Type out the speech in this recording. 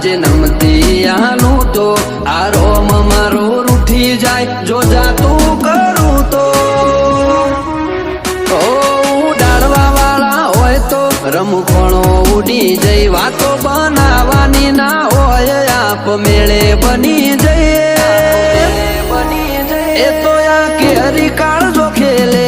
આજે નમતી આનું તો આ રોમ મારો રૂઠી જાય જો જાતું કરું તો ઉડાડવા વાળા હોય તો રમખણો ઉડી જઈ વાતો બનાવવાની ના હોય આપ મેળે બની જઈએ એ તો આ કેરી કાળજો ખેલે